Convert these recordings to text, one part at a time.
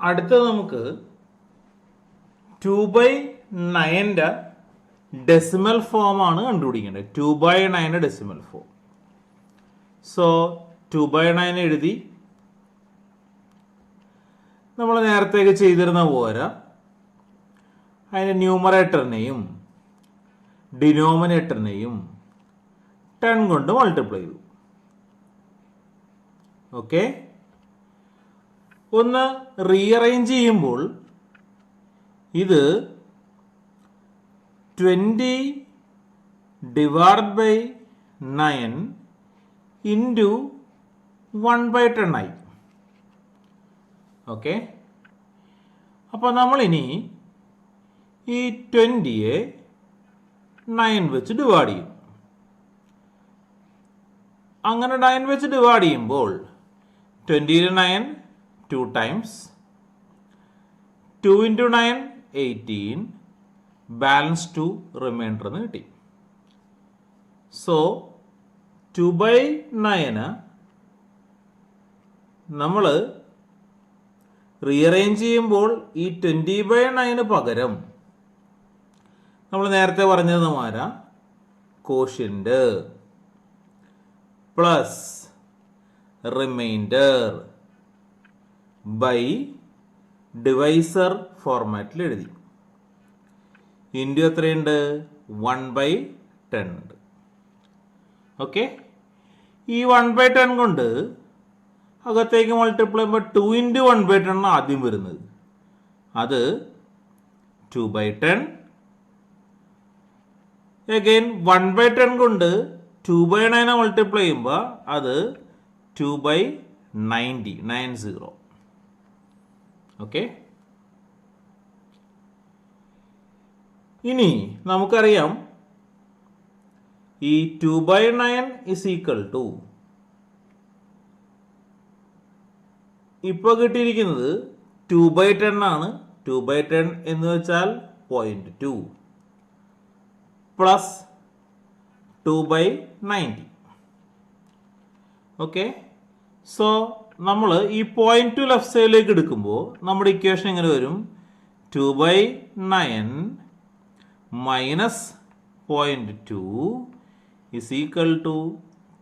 അടുത്തത് നമുക്ക് 2/9 decimal form ആണ് കണ്ടുപിടിക്കേണ്ടത്. 2/9 ഡെസിമൽ ഫോം. സോ 2/9 എഴുതി. നമ്മൾ നേരത്തേക്ക് ചെയ്തിരുന്ന പോലെ അതിൻ്റെ ന്യൂമറേറ്ററിനെയും ഡിനോമിനേറ്ററിനെയും 10 കൊണ്ട് മൾട്ടിപ്ലൈ ചെയ്തു. ഓക്കെ, ഒന്ന് റീഅറേഞ്ച് ചെയ്യുമ്പോൾ ഇത് 20 / 9 ഇൻറ്റു 1/10 ആയി. ഓക്കെ, അപ്പോൾ നമ്മളിനി ഈ 20യെ 9 വെച്ച് ഡിവൈഡ് ചെയ്യും. അങ്ങനെ 9 വെച്ച് ഡിവൈഡ് ചെയ്യുമ്പോൾ 20 ൽ 9 2 times, 2 × 9 18, ബാലൻസ് 2 റിമൈൻഡർ എന്ന് കിട്ടി. സോ 2/9 നമ്മൾ റീഅറേഞ്ച് ചെയ്യുമ്പോൾ ഈ 20/9 പകരം നമ്മൾ നേരത്തെ പറഞ്ഞത് മാറാ quotient plus remainder by divisor ഫോർമാറ്റിൽ എഴുതി. ഇൻറ്റു എത്രയുണ്ട്? 1/10 ഉണ്ട്. ഓക്കെ, ഈ 1/10 കൊണ്ട് അകത്തേക്ക് മൾട്ടിപ്ലൈ ചെയ്യുമ്പോൾ 2 × 1/10 ആണ് ആദ്യം വരുന്നത്. അത് 2/10. അഗൈൻ 1/10 കൊണ്ട് 2/9 മൾട്ടിപ്ലൈ ചെയ്യുമ്പോൾ അത് 2/90. ഓക്കെ, ഇനി നമുക്കറിയാം ഈ 2/9 ഇസ് ഈക്വൽ ടു ഇപ്പോൾ കിട്ടിയിരിക്കുന്നത് 2/10 ആണ്. 2/10 എന്ന് വെച്ചാൽ 0.2 പ്ലസ് 2/90. ഓക്കെ, സോ നമ്മൾ ഈ 0.2 ലെഫ്റ്റ് സൈഡിലേക്ക് എടുക്കുമ്പോൾ നമ്മുടെ ഇക്വേഷൻ എങ്ങനെ വരും? 2/9 മൈനസ് 0.2 ഇസ് ഈക്വൽ ടു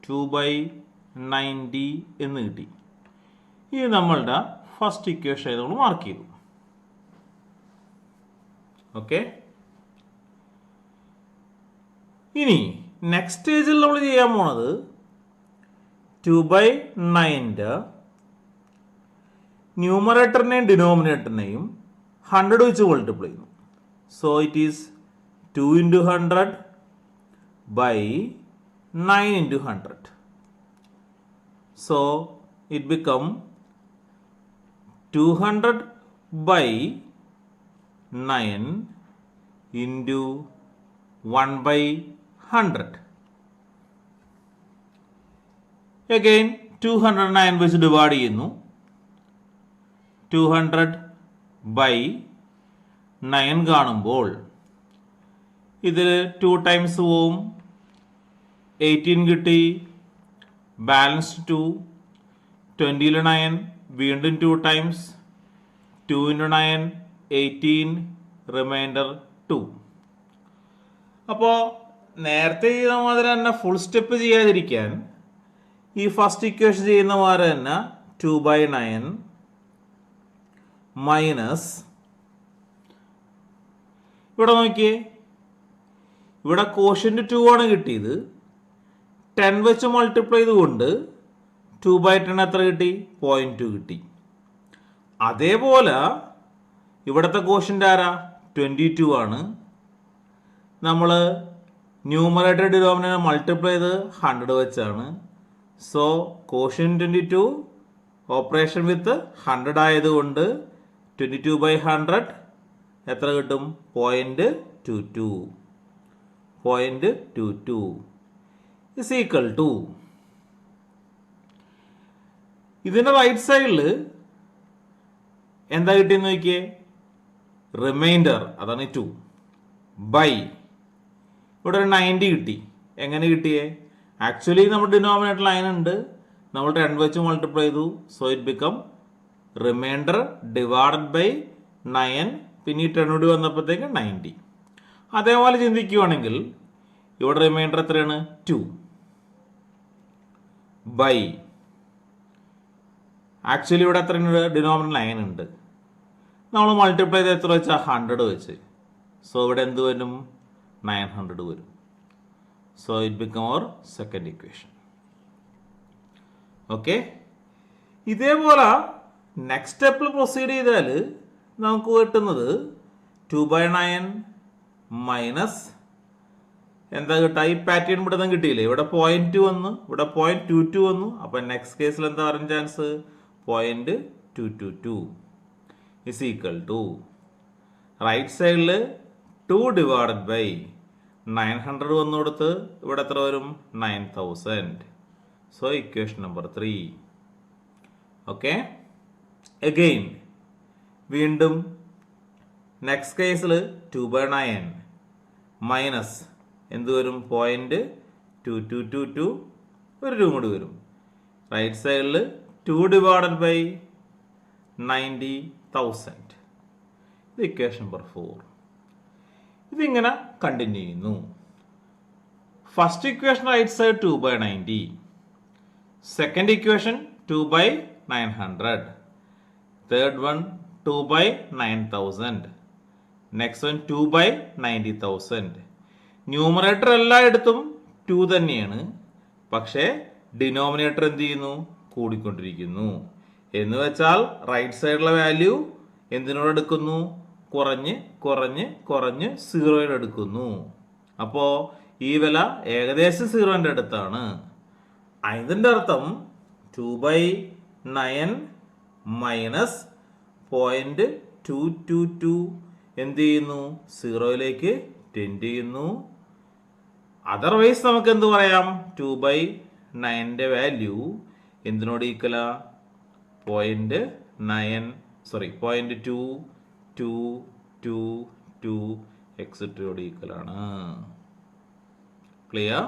2/90 എന്ന് കിട്ടി. ഇത് നമ്മളുടെ ഫസ്റ്റ് ഇക്വേഷൻ നമ്മൾ മാർക്ക് ചെയ്തു. ഓക്കെ, ഇനി നെക്സ്റ്റ് സ്റ്റേജിൽ നമ്മൾ ചെയ്യാൻ പോണത് 2/9 ന്യൂമറേറ്ററിനെയും ഡിനോമിനേറ്ററിനെയും 100 വെച്ച് മൾട്ടിപ്ലൈ ചെയ്യുന്നു. So it is 2 × 100 by 9 × 100. So it become 200 by 9 into 1/100. Again 209 വെച്ച് ഡിവൈഡ് ചെയ്യുന്നു. 200 by 9 കാണുമ്പോൾ ഇതിൽ 2 times പോവും, 18 കിട്ടി, ബാലൻസ് 2, 20 ൽ 9 വീണ്ടും 2 times, 2 × 9 18, റിമൈൻഡർ 2. അപ്പോൾ നേരത്തെ ചെയ്ത മാതിരി തന്നെ ഫുൾ സ്റ്റെപ്പ് ചെയ്യാതിരിക്കാൻ ഈ ഫസ്റ്റ് ഇക്വേഷൻ ചെയ്യുന്ന മാതിരി തന്നെ 2/9 മൈനസ്, ഇവിടെ നോക്കിയേ, ഇവിടെ കോഷ്യന്റ് 2 ആണ് കിട്ടിയത്. 10 വെച്ച് മൾട്ടിപ്ലൈ ചെയ്തുകൊണ്ട് 2/10 എത്ര കിട്ടി? 0.2 കിട്ടി. അതേപോലെ ഇവിടുത്തെ കോഷ്യന്റ് ആരാ? 22 ആണ്. നമ്മൾ ന്യൂമറേറ്റർ ഡിനോമിനേറ്റർ മൾട്ടിപ്ലൈ ചെയ്ത് 100 വെച്ചാണ്. സോ കോഷ്യന്റ് 22 ഓപ്പറേഷൻ വിത്ത് 100 ആയതുകൊണ്ട് 22/100 എത്ര കിട്ടും? 0.22. 0.22 is equal to, ഇതിൻ്റെ റൈറ്റ് സൈഡിൽ എന്താ കിട്ടിയെന്ന് നോക്കിയേ? റിമൈൻഡർ, അതാണ് 2 ബൈ ഇവിടെ ഒരു 90 കിട്ടി. എങ്ങനെ കിട്ടിയേ? ആക്ച്വലി നമ്മുടെ ഡിനോമിനേറ്റർ ലൈൻ ഉണ്ട്, നമ്മൾ 10 വെച്ച് മൾട്ടിപ്ലൈ ചെയ്തു. So it become remainder divided by 9, പിന്നെ ഈ 10 കൂടി വന്നപ്പോഴത്തേക്ക് 90. അതേപോലെ ചിന്തിക്കുകയാണെങ്കിൽ ഇവിടെ റിമൈൻഡർ എത്രയാണ്? 2 ബൈ, ആക്ച്വലി ഇവിടെ എത്രയുണ്ട്? ഡിനോമിനേറ്റർ 9 ഉണ്ട്. നമ്മൾ മൾട്ടിപ്ലൈ ചെയ്ത് എത്ര വെച്ചാൽ 100 വെച്ച്. സോ ഇവിടെ എന്ത് വരും? 900 വരും. So it become our second equation. Okay, ഇതേപോലെ നെക്സ്റ്റ് സ്റ്റെപ്പിൽ പ്രൊസീഡ് ചെയ്താൽ നമുക്ക് കിട്ടുന്നത് 2/9 മൈനസ് എന്താ കിട്ടുക? ഈ പാറ്റേൺ ഇവിടെ നിന്ന് കിട്ടിയില്ലേ? ഇവിടെ 0.2 വന്നു, ഇവിടെ 0.22 വന്നു. അപ്പം നെക്സ്റ്റ് കേസിൽ എന്താ പറയാൻ chance? 0.222 is equal to right സൈഡിൽ 2 ഡിവൈഡഡ് ബൈ 900 വന്നു കൊടുത്ത് ഇവിടെ എത്ര വരും? 9000. So equation number 3. Okay, again വീണ്ടും നെക്സ്റ്റ് കേസിൽ 2/9 മൈനസ് എന്ത് വരും? 0.2222 ഒരു രൂപ കൂടി വരും. റൈറ്റ് സൈഡിൽ 2 ഡിവൈഡഡ് ബൈ 90,000. ഇത് ഇക്വേഷൻ നമ്പർ 4. ഇതിങ്ങനെ കണ്ടിന്യൂ ചെയ്യുന്നു. First equation right side 2/90, second equation 2/900, third one 2/9000, next one 2/90,000. Numerator എല്ലായിടത്തും 2 തന്നെയാണ്, പക്ഷേ ഡിനോമിനേറ്റർ എന്ത് ചെയ്യുന്നു? കൂടിക്കൊണ്ടിരിക്കുന്നു. എന്ന് വെച്ചാൽ റൈറ്റ് സൈഡിലെ വാല്യൂ എന്തിനോട് എടുക്കുന്നു? കുറഞ്ഞ് കുറഞ്ഞ് കുറഞ്ഞ് 0 എടുക്കുന്നു. അപ്പോൾ ഈ വില ഏകദേശം 0ന്റെ അടുത്താണ്. ഇതിൻ്റെ അർത്ഥം 2/9 മൈനസ് 0.222 എന്ത് ചെയ്യുന്നു? 0ലേക്ക് ടെൻഡ് ചെയ്യുന്നു. അതർവൈസ് നമുക്ക് എന്ത് പറയാം? 2/9ന്റെ വാല്യൂ എന്തിനോട് ഈക്വല? 0.222 എക്സെട്രയോട് ഈക്വലാണ്. ക്ലിയർ?